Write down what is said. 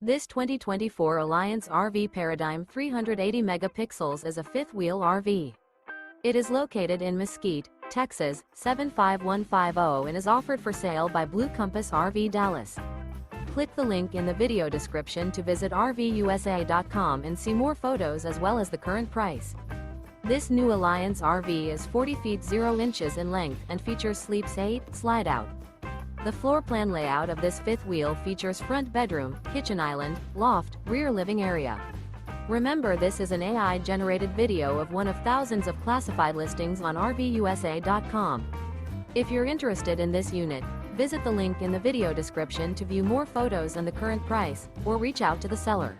This 2024 Alliance RV Paradigm 380 megapixels is a fifth-wheel RV. It is located in Mesquite, Texas, 75150 and is offered for sale by Blue Compass RV Dallas. Click the link in the video description to visit RVUSA.com and see more photos as well as the current price. This new Alliance RV is 40 feet 0 inches in length and features Sleeps 8, Slideout. The floor plan layout of this fifth wheel features front bedroom, kitchen island, loft, rear living area. Remember, this is an AI-generated video of one of thousands of classified listings on RVUSA.com. If you're interested in this unit, visit the link in the video description to view more photos and the current price, or reach out to the seller.